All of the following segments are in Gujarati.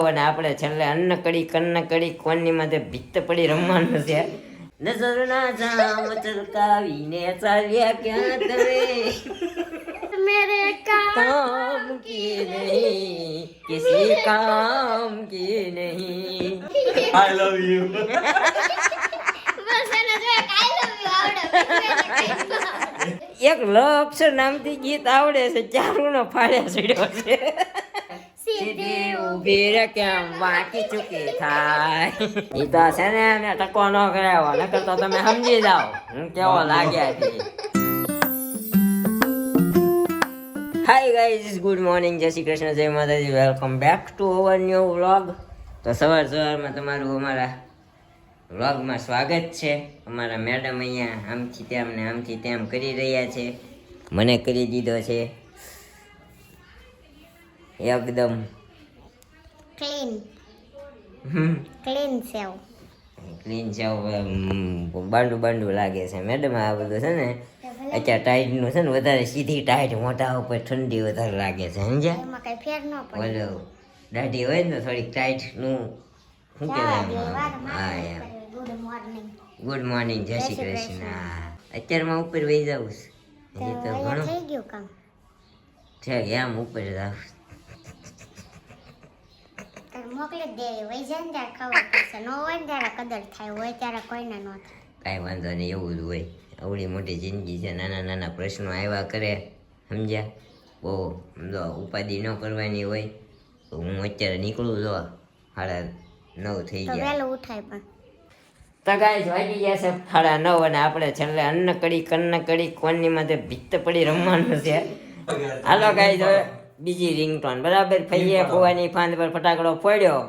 અને આપણે છેલ્લે અન્ન કડી કન્ન કડી કોની માથે ભીત પડી રમવાનું છે. નજર ના જામ ચલકાવીને ચાલ્યા ક્યાં તમે मेरे કામ કી નહીં કિસી કામ કી નહીં. I love you. बस एना जो एक आई लव यू आवड़े એક લ અક્ષર નામથી ગીત આવડે છે, ચારુનો ફાડ્યા ચડ્યો છે. સીધી ઊભી રે કેમ વાંકી ચૂકી થાય. ઈ તો છે ને એને ટકો ન કરાવો, નકર તો તમે સમજી જાઓ હું કેવો લાગ્યા છે. હાય ગાઈઝ, ગુડ મોર્નિંગ, જય શ્રી કૃષ્ણ, જય માતાજી, welcome back to our new vlog. તો સવારમાં તમારું અમારા વ્લોગમાં સ્વાગત છે. અમારા મેડમ અહીંયા આમથી તેમ ને આમથી તેમ કરી રહ્યા છે. મને કરી દીધો છે એકદમ क्लीन હમ क्लीन सेव ક્લીન છે. બાંડુ બાંડુ લાગે છે મેડમ. આ બધું છે ને અત્યારે ટાઈટનું છે ને વધારે સીધી ટાઈટ મોટા ઉપર ઠંડી વધારે લાગે છે સમજ્યા. એમાં કઈ ફેર ન પડે. ઓલો દાઢી હોય ને થોડીક ટાઈટનું શું કહેવાય. હા એમ. Good morning. ગુડ મોર્નિંગ, જય શ્રી કૃષ્ણ. અત્યારમાં ઉપર વહી જાઉં છું. હજી તો ઘણું થઈ ગયું કામ. છે એમ ઉપર જાઉં. તારે મોકલી દે વઈ જાય ને ત્યારે ખબર પડશે. ન હોય ને ત્યારે કદર થાય, હોય ત્યારે કોઈને ન થાય. કાંઈ વાંધો નહીં, એવું જ હોય. આવડી મોટી જિંદગી છે, નાના નાના પ્રશ્નો આવ્યા કરે સમજ્યા. બહુ સમજો ઉપાધિ ન કરવાની હોય. તો હું અત્યારે નીકળું જો 9:30 થઈ તો ગયા. વહેલું ઉઠાય પણ. તો ગાઈસ વાગી ગયા છે 9:30 અને આપણે છેલ્લે અન્ન કડી કન્ન કડી કોની માથે ભીત પડી રમવાનું છે. હાલો ગાઈસ, હવે બીજી રિંગટોન બરાબર. ફઈએ ફુવાની ફાંદ પર ફટાકડો ફોડ્યો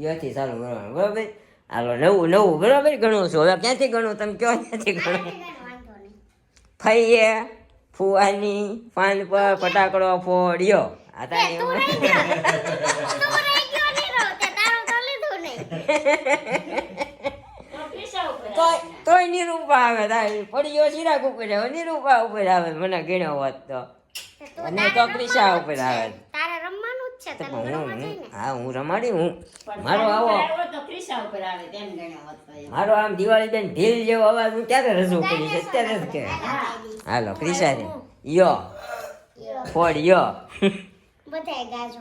યોથી ચાલુ કરવાનું બરાબર. હાલો નવું બરાબર ગણું છું. હવે ક્યાંથી ગણું તમે કયો, ક્યાંથી ગણું. વાંધો નહીં. ફઈએ ફુવાની ફાંદ પર ફટાકડો ફોડ્યો. આ તારી તું રહી ગયો નહીં રહો તે તારું તો લીધું નહીં. તોય નિરૂપા આવે તારી પડ્યો ચિરાગ ઉપર આવે, નિરૂપા ઉપર આવે. મને ગણ્યો હોત તો અને તો ક્રિશા ઉપર આવે. તારે રમવાનું જ છે, તને રમવા જઈને. હા હું રમાડી. હું મારો આવો મારો આમ દિવાળી બેન ઢીલ જેવો અવાજ હું ક્યારે રજૂ કરી છે, અત્યારે જ કે. હાલો ક્રિશા ને યો ફોડ યો. બધાય ગાજો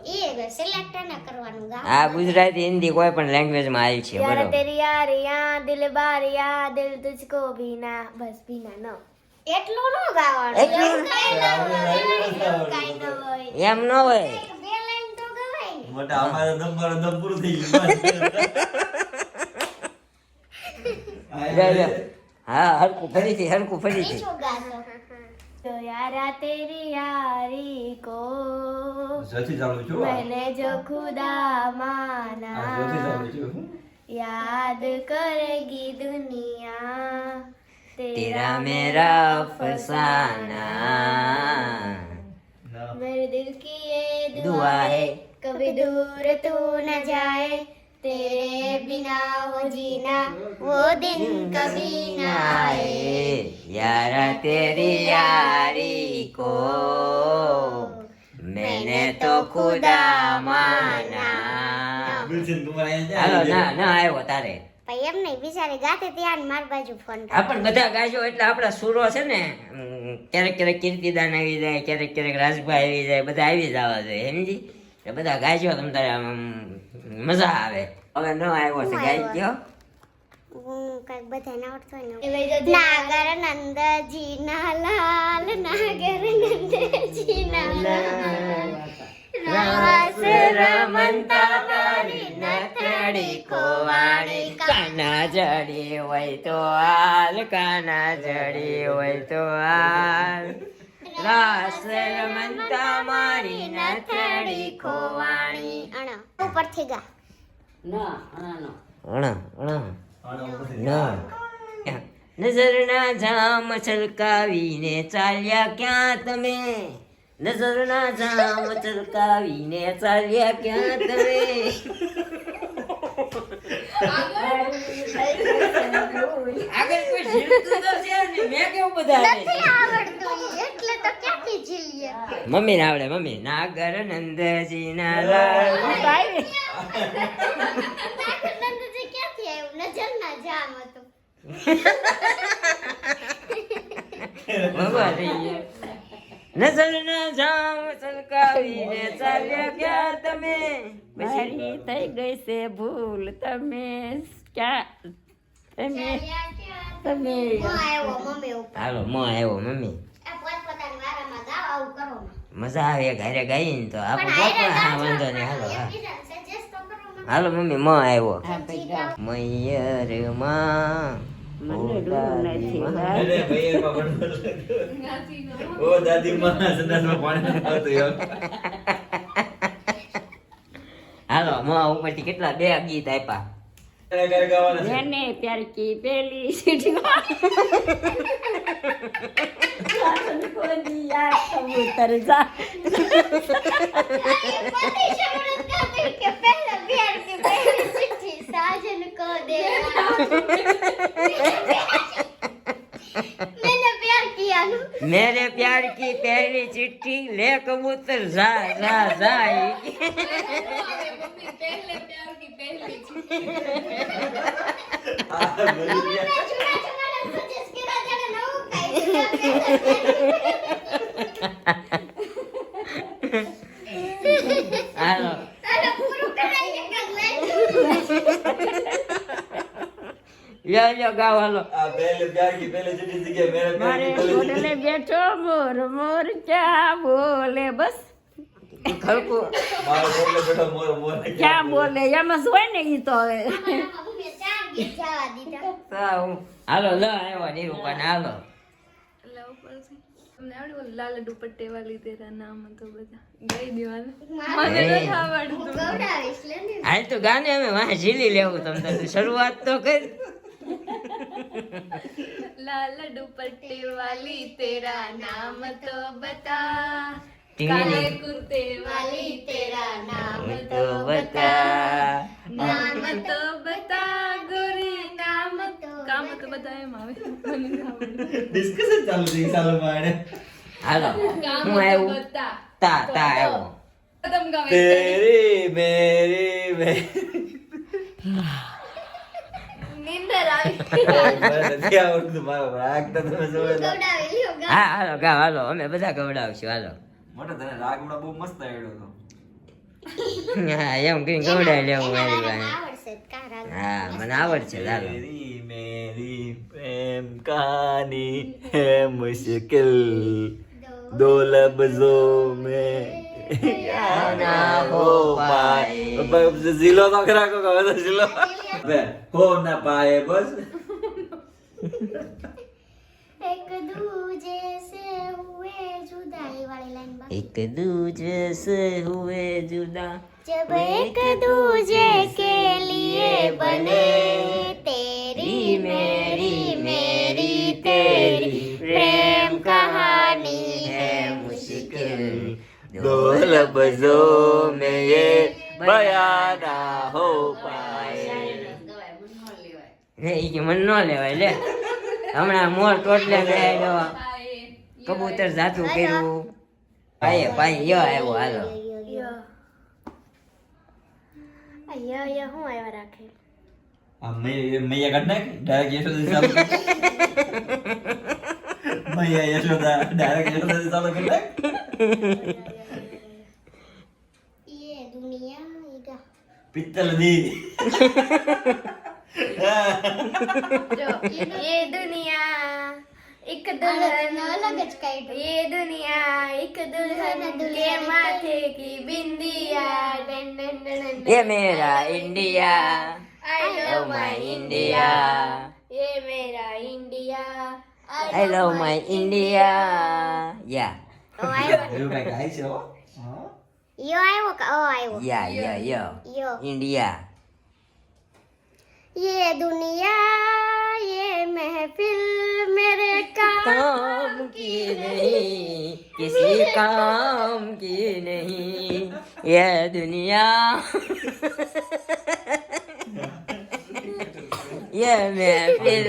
એ સિલેક્ટ ન કરવાનું ગા. આ ગુજરાતી હિન્દી કોઈ પણ લેંગ્વેજમાં આવી છે यार બરોબર. तेरी यारियां दिल बारियां दिल तुझको भी ना बस भी ना नो એટલું ન ગાવાનું. એટલું? એવું કાંઈ ન હોય. એવું કાંઈ ન હોય. એમ ન હોય. બે લાઈન તો ગવાય ને. મોટા અમારે દમ પૂરું થઈ ગયું. લે, લે. હા હરકું ફરીથી બીજું ગાજો. तो यारा तेरी यारी को જથી ચાલુ છું. मैंने जो खुदा જથી माना ચાલુ છું. याद करेगी दुनिया तेरा मेरा अफसाना मेरे दिल की ये दुआ दुआ है है कभी दूर तू न जाए तेरे बिना वो जीना वो दिन कभी न आए यारा तेरी यारी को मैंने तो खुदा माना. ગુલશન તમારે અહીંયા હાલો જાય. ના આવ્યો તારે. પણ એમ નહીં, બિચારી ગાતે ત્યાં માર બાજુ ફોન હા પણ બધા ગાજો એટલે આપણા સુરો છે ને ક્યારેક ક્યારેક કીર્તિદાન આવી જાય, ક્યારેક ક્યારેક રાજભાઈ આવી જાય, બધા આવી જવા જોઈએ સમજી. એટલે બધા ગાજો તમ તારે આમ મજા આવે. હવે ન આવ્યો છે ગાઈ ગયો. હું કઈક બધા ના આવડતો હોય એ ને. ભાઈ જો નાગર નંદજી ના લાલ, નાગર નંદજી ના લાલ, રાસ રમંતા મારી નથડી ખોવાણી, કાના જડી હોય તો હાલ, કાના જડી હોય તો હાલ. રાસ રમંતા મારી નથડી ખોવાણી. અણા ઉપરથી ગા. નજરના જામ છલકાવીને ચાલ્યા ક્યાં તમે, નજરના જામ છલકાવીને ચાલ્યા ક્યાં તમે. આગળ કોઈ ઝીલતું તો છે ને, મેં કેવું બધા આવે નથી છે. આવડતું ઈ, એટલે તો ક્યાંથી ઝીલીએ મમ્મીને આવડે, મમ્મી નાગર નંદજી ના લાલ નંદજી ક્યાંથી આવ્યું નજરના જામ હતું ભગવાન થઈ ગયા. નજરના જામ સલકાવીને ચાલ્યા ગયા તમે. મારી થઈ ગઈ છે ભૂલ તમે ક્યાં તમે તમે હું આવ્યો મમ્મી ઉપર હાલો મો આવ્યો મમ્મી. આ પોતપોતાની વારામાં ગાવ આવું કરો માં. મજા આવે ઘરે ગાઈને તો પણ આપણું હારે હા ગાવ વાંધો છો, નહીં. હાલો હા. એકબીજાને suggest તો કરો માં. હાલો મમ્મી મો આવ્યો. હા ભાઈ ગાઓ. મૈયર માં મને ડૂબ નથી વા. અરે ભાઈ એમાં પણ ઓ દાદી માં સંડાસમાં પાણી નથી આવતું યાર. હાલો મો ઉપરથી કેટલા બે ગીત આપ્યા. ત્યારે ઘરે ગાવાના છે. मैंने प्यार की पहली सीढ़ी को दिया कबूतर जा पति शब्द कहते हैं कि पहले प्यार की पहली चिट्ठी साजन को देना मैंने प्यार किया ना मेरे प्यार की पहली चिट्ठी ले कबूतर जा जा जा. આ ગરીબ मैं યાર. चुरा चुरा suggest किया जाने नવું કાઈ હાલો અરે પૂરું કરાઈ એક જ લાઈન લ્યો ગાવ હાલો. આ પહેલે પ્યાર કી પહેલે ચિઠ્ઠી જગ્યાએ મેરે પ્યાર मारे કી પહેલી छोड़ले बैठो मोर मोर क्या बोले बस ખડકું મારો છોકરો બેઠો મોર મોર ને क्या बोले या मस હોય ને ઈ તો હવે આમાં મમ્મીએ ચાર ગીત જવા દીધા સાવ. હાલો લ આવ્યો નિરૂપણ હાલો. તમને આવડે ઓલું લાલ દુપટ્ટે વાલી તેરા નામ તો બધા ગાઈ દેવાનું મને નથી હું ગવડાવીશ લે ને હાલ તો ગાને અમે વાહ ઝીલી લેવું તમને તું શરૂઆત તો કર. लाल दुपट्टे वाली तेरा नाम तो बता ટીંગલી. काले कुर्ते वाली तेरा नाम તો બતા नाम तो बता गोरी नाम तो કામ તો બધા એમ આવે મને ના આવડે. ડિસ્કશન ચાલુ થઈ ચાલુ માણે. હાલો કામ હું તો આવ્યું બતા તા તા આવ્યો. તમે ગાવ તેરી મેરી મે નીંદર આવી મને નથી આવડતું મારો રાગ તો તમે જોવો છો. ગવડાવી લ્યો ગા હા હાલો ગાવ હાલો અમે બધા ગવડાવશું હાલો. મોટો તને રાગ હમણાં બહુ મસ્ત આવડ્યો હતો. હા એમ કઈ ગવડાવી લેવું મારી મને પાસે. આવડશે કારા હા મને આવડશે હાલો. तेरी मेरी प्रेम कहानी है मुश्किल दो लफ्जों में ना हो पाए जिलो तो करा को कहो तो जिलो बे हो ना पाए बस એક દૂજે સે હુએ જુદાઈ વાળી લાઈન બા એક દૂજે સે હુએ જુદા जब एक दूजे के लिए बने तेरी मेरी मेरी तेरी प्रेम कहानी है मुश्किल दो लफ्जों में ये बयान ना हो पाए ને ઈ કે મન નો લેવાય લે. હમણાં મોર ટોટલે ગયો કબૂતર જાતું કર્યું પાયે પાયે યો આવ્યો હાલો. અయ్యో હું આવ્યા રાખે मैया करना है डायरेक्ट यशोदा से चालू मैया यशोदा डायरेक्ट यशोदा से चालू करना है ये दुनिया ईगा पित्तल दी જો ये दुनिया एक दुल्हन અલગ જ કાઢ્યું ये दुनिया एक दुल्हन के माथे की बिंदिया डन डन डन એ મેરા India I love love my my India ये मेरा India I love my India યા એવું કઈ ગાય છે હો યો આવ્યો કે ઓ આવ્યો યા યા યા યો ઇન્ડિયા ये दुनिया ये महफिल मेरे काम की नहीं किसी काम की नहीं ये दुनिया ये महफिल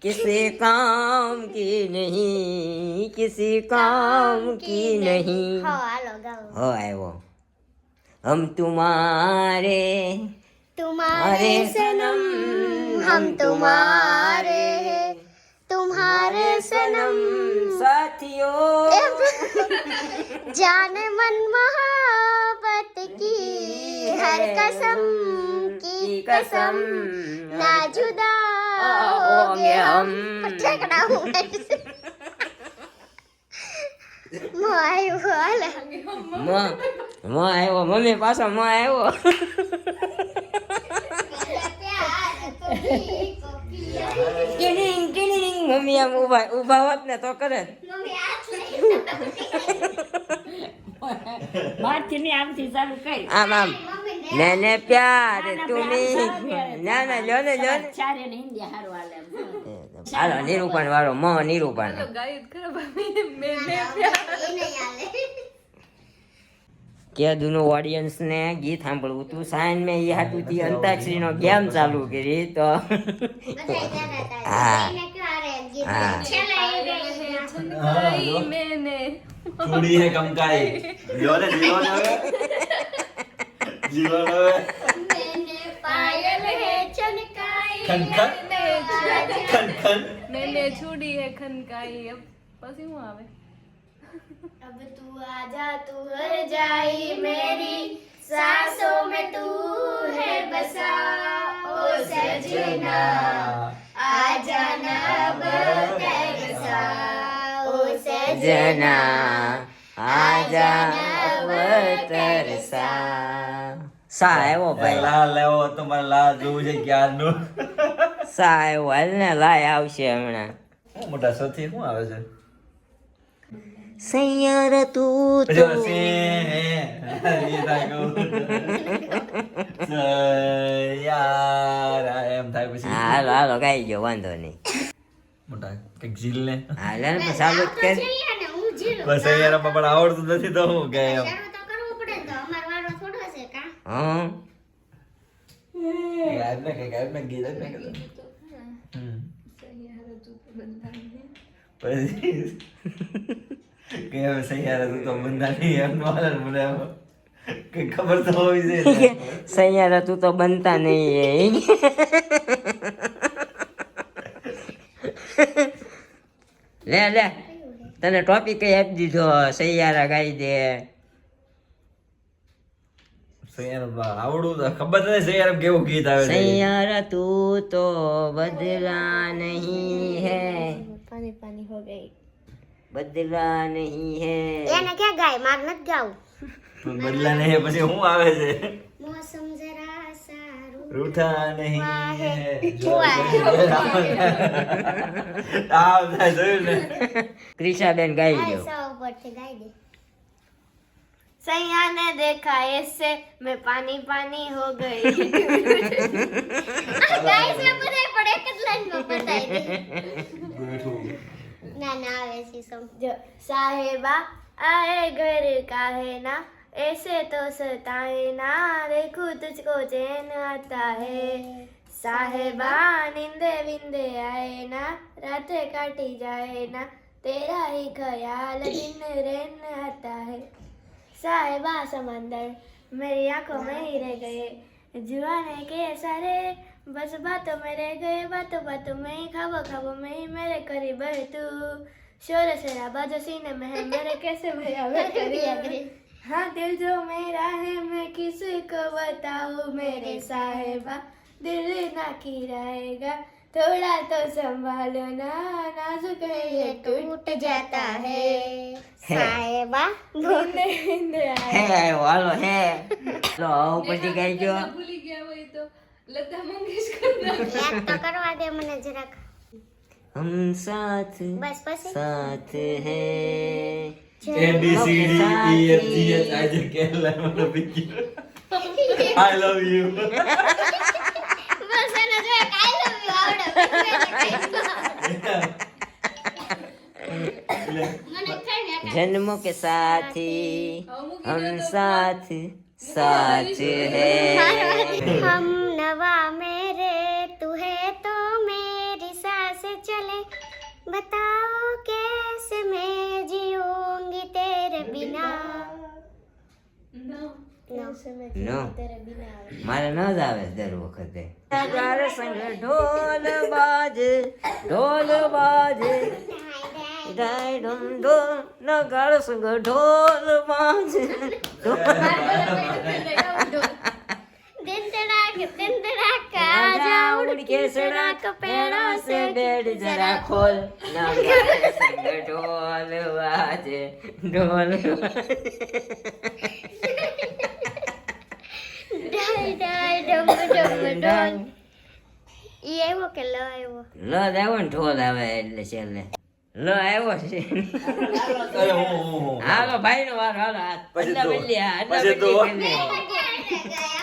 किसी काम की नहीं, किसी काम की नहीं. હો હાલો ગાઓ हो આવ્યો. हम तुम्हारे तुम्हारे सनम हम तुम्हारे हैं, तुम्हारे सनम साथियों. जाने मन मोहब्बत की हर कसम की कसम ना जुदा होगे हम. ठेकड़ा हूँ મો આવ્યો મમ્મી પાછો મો આવ્યો. ટીડિંગ ટીડિંગ મમ્મી આમ ઊભા હોત ને તો કરે. બહારથી નહીં આમથી ચાલુ કરી આમ આમ મેને પ્યાર તુમી ના ના લ્યો ને ચારે ને હિન્દી હારું હાલે એમ. હાલો નિરૂપણ વાળો મો નિરૂપણ. ગાયું જ ખરાબ મેં પ્યાર કે દુનો ઓડિયન્સ ને ગીત સાંભળવું તું સાઈન મેં એ હાટું થી અંતાક્ષરી નો ગેમ ચાલુ કરી તો હા छनकाई मैंने चूड़ी है कमकाई जीवन है जीवन है जीवन है मैंने पायल है चनकाई खन खन खन खन मैंने छुड़ी है खनकाई अब પછી હું આવે अब तू आजा तू हर जाई मेरी सांसों में तू है बसा ओ सजना आ जाना अब तरसा ओ जना આજા તરસા. સા આવ્યો ભાઈ, લા લેવો તમારે લા જોવું છે ક્યારનું. સા આવ્યો હાલ ને લાય આવશે હમણાં. મોટા સથી શું આવે છે સૈયાર તું પછી તો ઓલા સે એ થાય કહું યાર એમ થાય પછી હાલો હાલો ગાઈ ગયો વાંધો નહીં. મોટા કઈક ઝીલ ને હાલે ને ચાલુ જ કર. બસ યાર પણ આવડતું નથી તો હું કે એમ તો કરવું પડે ને તો અમાર વારો થોડો છે કા હા ગાયબ ને કઈ ગાયબ ને ગીત જ ને કીધું પછી કે હવે સૈયારા તું તો બંધા નહીં એમ નો હાલે મને એમ કઈ ખબર તો હોવી જોઈએ સૈયારા તું તો બનતા નહીં. લે લે તને ટોપિક કઈ આપી દીધો, સૈયારા ગાઈ દે. સૈયારા આવડું તો ખબર નથી સૈયારા કેવું ગીત આવે છે સૈયારા તું તો બદલા નહીં હૈ, पानी पानी हो गई બદલા નહીં હૈ. એને ક્યાં ગાય માર નથી ગાવું. તું બદલા નહીં પછી શું આવે છે મોસમ જરા સારું રૂઠા નહીં હે. વાહ. આવ થાય જોયું ને ક્રિશાબેન ગાઈ આ ગયો. સૌ ઉપરથી ગાઈ દે. सैया ने देखा ऐसे मैं पानी पानी हो गई ગાઈસ ને બધાય પણ એક જ લાઈન માં બતાઈ દે. ના ના આવે છે સમજો. साहेबा आए घर काहे ना ऐसे तो सताए ना देखूं तुझको चैन आता है साहेबा निंदे विंदे आए ना रातें काटी जाए ना तेरा ही ख्याल दिन रैन आता है साहेबा समंदर मेरी आंखों में ही रह गए जुआने के सारे बस बातों में रह गए बातों बातों में ही खाबो खाबो में ही मेरे करीब है तू शोर शराबा जो सीने में है मेरे कैसे भैया करिए हाँ दिल जो मेरा है मैं किसी को बताऊँ मेरे साहेबा दिल ना की रहेगा थोड़ा तो संभालो ना नाजुक है ये टूट जाता है સાહેબા नींद नींद હે આવ્યો હાલો હે લો ઉપરથી ગાઈ ગયો. ભૂલી ગયા હોય તો લતા મંગેશકર યાદ તો કરવા દે મને જરાક. હમ સાથ બસ પછી સાથ હે. A B C D E F G H I J K L M N O P Q I love you બસ એને જો એક આઈ લવ યુ આવડે. મને કઈ ને जन्मों के साथी हम साथ साथ है. हम नवा मेरे तू है बताओ कैसे मैं जीऊंगी तेरे बिना નો મારે ન જ આવે દર વખતે નગાર સંગ ઢોલ બાજે ડાય ડમ ઢોલ નગાર સંગ ઢોલ બાજે दिन तड़ाका आजा उड़ के सड़क पैरों से બેડ જરા ખોલ નગાર સંગ ઢોલ બાજે ઢોલ डाय डाय डम डम डम ये वो के लो આવ્યો લ આવ્યો ને ઢોલ આવે એટલે છેલ્લે લ આવ્યો છે અરે હું હાલો ભાઈ નો વારો હાલો પછી અડધા તો- બદલી આ, અડધા પછી તો- બદલી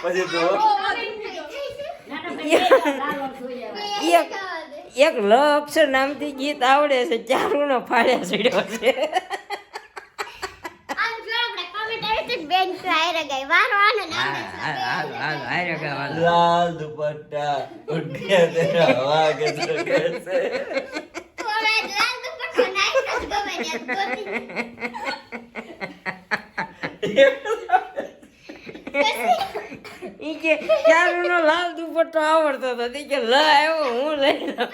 પછી તો એક લ અક્ષર નામથી ગીત આવડે છે ચારું નો ફાડ્યા છેડ્યો છે આમ જો આપણે કમેન્ટ આવી તો બેન ક્રાયર ગઈ વારો આનો નામ હાલો હાલો હાલો લાલ દુપટ્ટા ઉડ ગયા તેરા હવા કે कैसे તો હવે લાલ દુપટ્ટો નાઈ તો ગમે ને ગોતી ઈ કે ચારું નો લાલ દુપટ્ટો આવડતો હતો ઈ કે લ આવ્યો હું લઈ લઉં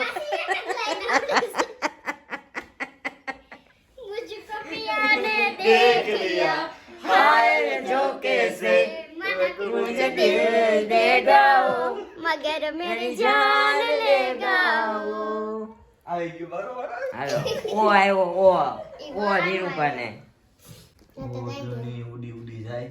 मुझको पिया ने देख लिया हाय जो कैसे मुझे दिल दे गाओ मगर मेरी जान लेगा वो આવી ગયું બરોબર હાલો ઓ આવ્યો ઓ નિરૂપાને ઓઢણી ઉડી ઉડી જાય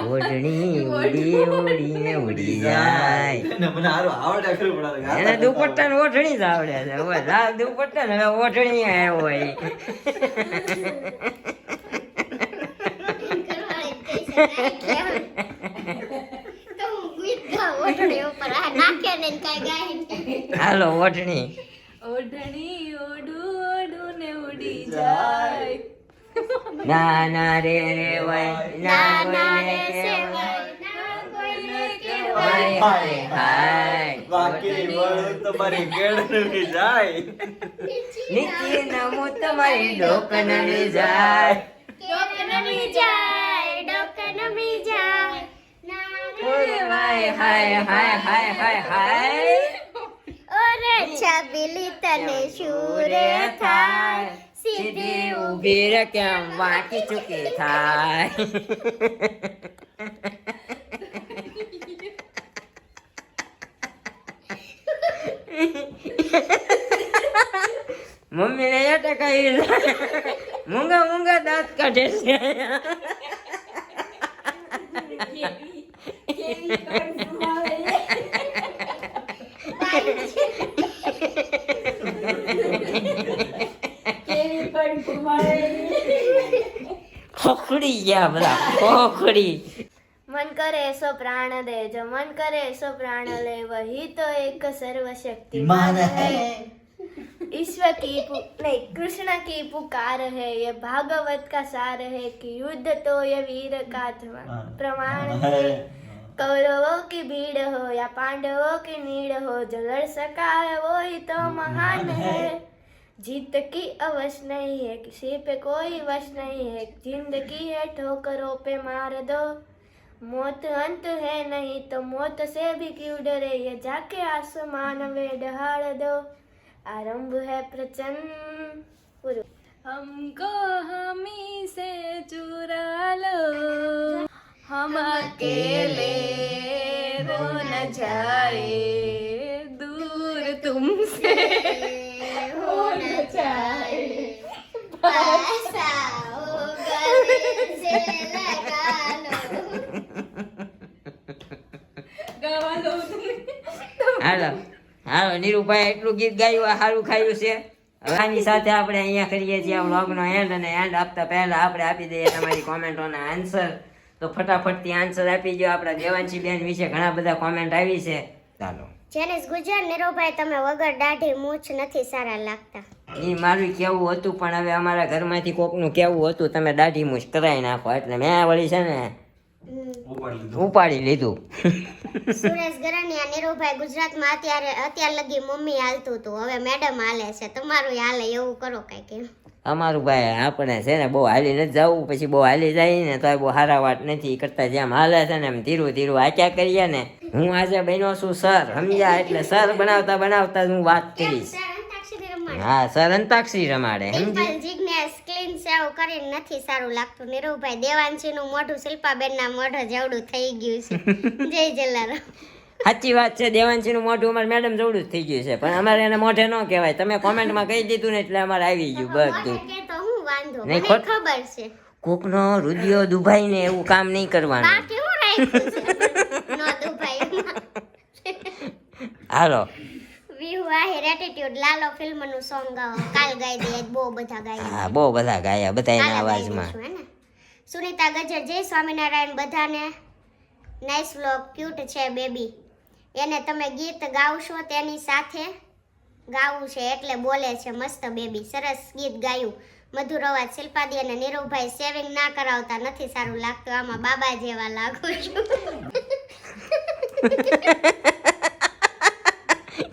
ઓઢણી ઉડી ઉડીને ઉડી જાય ને મને હારું આવડે ખરું પણ એને દુપટ્ટા ને ઓઢણી જ આવડે છે હવે લાલ દુપટ્ટા ને હવે ઓઢણી આવ્યો હોય तो गीत गा ओठड़े ऊपर आ नाके ने काय गाय હાલો ઓઢણી ઓઢણી ઓઢું ઓઢું ને ઉડી જાય ના ના રે રે વય ના ना કોઈને रे से કહેવાય. ना कोई ने के હાય હાય હાય બાકી વળું તમારી કેળવી જાય નીચે નમો તમારી ડોક નડી જાય नमी जाए डोक नमी जाए ઓય હાય હાય હાય હાય હાય હાય ओरे छबीली तने शूरे थाय સીધી ઊભી રે કેમ વાંકી ચૂકી થાય મમ્મી ને અટકાઈ મૂંગા મૂંગા દાંત કાઢે છે ખોખડી ગયા બધા ખોખડી मन करे सो प्राण दे जो मन करे सो प्राण ले वही तो एक सर्वशक्तिमान है ईश्वर की नहीं कृष्ण की पुकार है ये भागवत का सार है कि युद्ध तो ये वीर का प्रमाण है कौरवों की भीड़ हो या पांडवों की नीड़ हो जो लड़ सका है वो ही तो महान है जीत की अवश नहीं है किसी पे कोई वश नहीं है जिंदगी है ठोकरों पे मार दो मौत अंत है नहीं तो मौत से भी क्यों डरे ये जाके आसमान में डहाड़ दो आरंभ है प्रचंड हमको हमी से चुरा लो हम अकेले रो न जाए दूर तुमसे हो न जाए ऐसा होगा से लगा लो ગાવા દો હાલો હાલો નીરુભાઈ એટલું ગીત ગાયું આ સારું ખાયું છે હવે આની સાથે આપણે અહીંયા કરીએ છીએ આ વ્લોગનો એન્ડ અને એન્ડ આપતા પહેલા આપણે આપી દઈએ તમારી કોમેન્ટોના આન્સર તો ફટાફટથી આન્સર આપી દો આપણા દેવાંશી બેન વિશે ઘણા બધા કોમેન્ટ આવી છે ચાલો જેનિસ ગુજર નીરુભાઈ તમે વગર દાઢી મૂછ નથી સારા લાગતા એ મારું કેવું હતું પણ હવે અમારા ઘરમાંથી કોકનું કેવું હતું તમે દાઢી મૂછ કરાવી નાખો એટલે મેં વળી છે ને ઉપાડી લીધું. સુરેશ ગરાનિયા નીરુભાઈ ગુજરાતમાં અત્યાર લગી મમ્મી હાલતું હતું, હવે મેડમ હાલે છે, તમારું હાલે એવું કરો કઈક એમ. અમારું ભાઈ આપણે છે ને બહુ હાલી નથી જવું, પછી બહુ હાલી જાય ને તો બહુ સારા વાત નથી કરતા. જેમ હાલે છે ને એમ ધીરું ધીરું આચ્યા કરીએ ને. હું આજે બન્યો છું સર, સમજ્યા? એટલે સર બનાવતા બનાવતા હું વાત કરીશ. સર અંતાક્ષરી રમાડે. હા, સર અંતાક્ષરી રમાડે. ડિમ્પલ જિજ્ઞેસ ક્લીન સેવ કરીને નથી સારું લાગતું. નીરુભાઈ દેવાંશીનું મોઢું શિલ્પાબેનના મોઢા જેવડું થઈ ગયું છે. જય જલારામ. સાચી વાત છે, દેવાંશીનું મોઢું અમારે મેડમ જેવડું જ થઈ ગયું છે, પણ અમારે એને મોઢે ન કહેવાય. તમે કોમેન્ટમાં કહી દીધું ને એટલે અમારે આવી ગયું બધું. કે તો હું વાંધો, નહીં, મને ખોટ- ખબર છે. કોકનો રુધિયો દુભાઈ ને એવું કામ નહીં કરવાનું. બા કેવું રાખ્યું છે? નો દુભાઈ. હાલો, વ્યૂ આહે એટીટ્યુડ લાલો ફિલ્મનું સોંગ કાલ ગાઈ દે, આજ બહુ બધા ગાયા. હા બહુ બધા ગાયા, બધા એના અવાજમાં. સુનીતા ગજર જય સ્વામિનારાયણ બધાને. નાઇસ વ્લોગ, ક્યુટ છે બેબી. એને તમે ગીત ગાવશો તેની સાથે ગાવું છે એટલે બોલે છે મસ્ત બેબી. સરસ ગીત ગાયું, મધુર અવાજ. શિલ્પાદી અને નીરુભાઈ સેવિંગ ના કરાવતા નથી સારું લાગતું, આમાં બાબા જેવા લાગુ છું.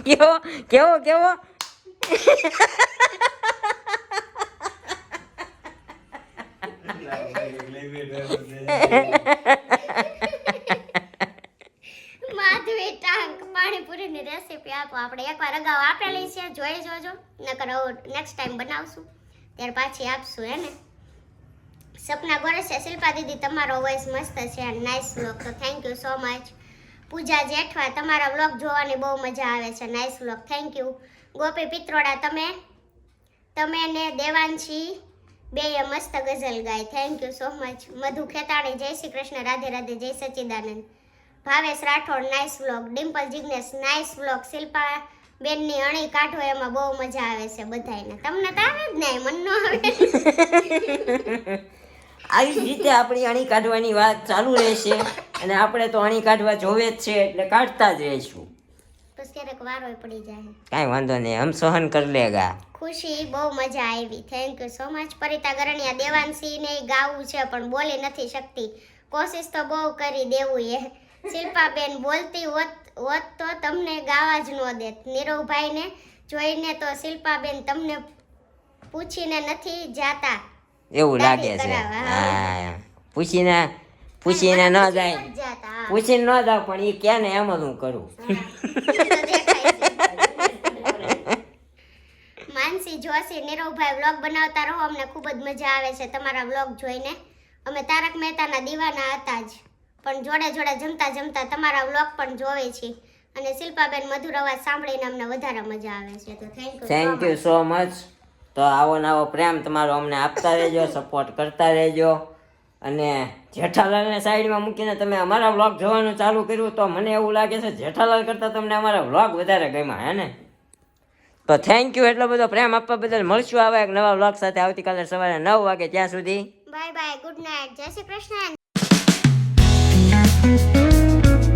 કેવો કેવો કેવો માધવી ટાંક પાણીપુરીની રેસીપી આપો. આપણે એકવાર અગાઉ આપેલી છે, જોઈ જોજો, નકર નેક્સ્ટ ટાઈમ બનાવશું ત્યાર પાછી આપશું હે ને. સપના ગોરસે શિલ્પા દીદી તમારો વોઇસ મસ્ત છે, નાઇસ વ્લોગ. તો thank you so much. Pooja Jethwa તમારા વ્લોગ જોવાની બહુ મજા આવે છે, nice vlog, thank you. Gopi Pitroda તમે ને દેવાંશી બેય મસ્ત ગઝલ ગાય, thank you so much. Madhu Khetani જય શ્રી કૃષ્ણ, રાધે રાધે, જય Sachchidanand. Bhavesh Rathod nice vlog. Dimple Jignesh nice vlog. Shilpa બેનની અણી કાઢો એમાં બહુ મજા આવે છે બધાયને. તમને તો આવે જ નહીં, મન ન આવે. આવી જ રીતે આપણી અણી કાઢવાની વાત ચાલુ રહેશે, અને આપણે તો અણી કાઢવા જોવે જ છે એટલે કાઢતા જ રહીશું. બસ ક્યારેક વારોય પડી જાય. કાંઈ વાંધો નહીં, હમ સહન કર લેગા. ખુશી બહુ મજા આવી, થેન્ક યુ સો મચ. પરિતા ગરણિયા દેવાંશીને ગાવું છે પણ બોલી નથી શકતી, કોશિશ તો બહુ કરી દેવું એ. શિલ્પાબેન બોલતી હોત તો તમને ગાવા જ ન દેત. નીરવભાઈને જોઈને તો શિલ્પાબેન તમને પૂછીને નથી જાતા. એવું લાગે છે. કરાવવા, હા, પૂછીને ન જાય, જાતા. પૂછીને ન જાવ, પણ એ ક્યાં ને એમ જ હું કરું. માનસી જોશી નીરવભાઈ વ્લોગ બનાવતા રહો, અમને ખૂબ જ મજા આવે છે તમારા વ્લોગ જોઈને. અમે તારક મહેતાના દીવાના હતા જ, પણ જોડે જોડે જમતા જમતા તમારા વ્લોગ પણ જોવે છે. અને શિલ્પાબેન મધુર અવાજ સાંભળીને અમને વધારે મજા આવે છે. તો થેન્ક યુ સો મચ. તો આવો નવો પ્રેમ તમારો અમને આપતા રહેજો, સપોર્ટ કરતા રહેજો. અને જેઠાલાલને સાઈડમાં મૂકીને તમે અમારા વ્લોગ જોવાનું ચાલુ કર્યું, તો મને એવું લાગે છે જેઠાલાલ કરતાં તમને અમારા વ્લોગ વધારે ગમ્યા, હે ને? તો થેન્ક યુ, એટલો બધો પ્રેમ આપવા બદલ. મળશું આવા એક નવા વ્લોગ સાથે આવતીકાલે સવારે 9 વાગે. ત્યાં સુધી બાય બાય, ગુડ નાઇટ, જય શ્રી કૃષ્ણ.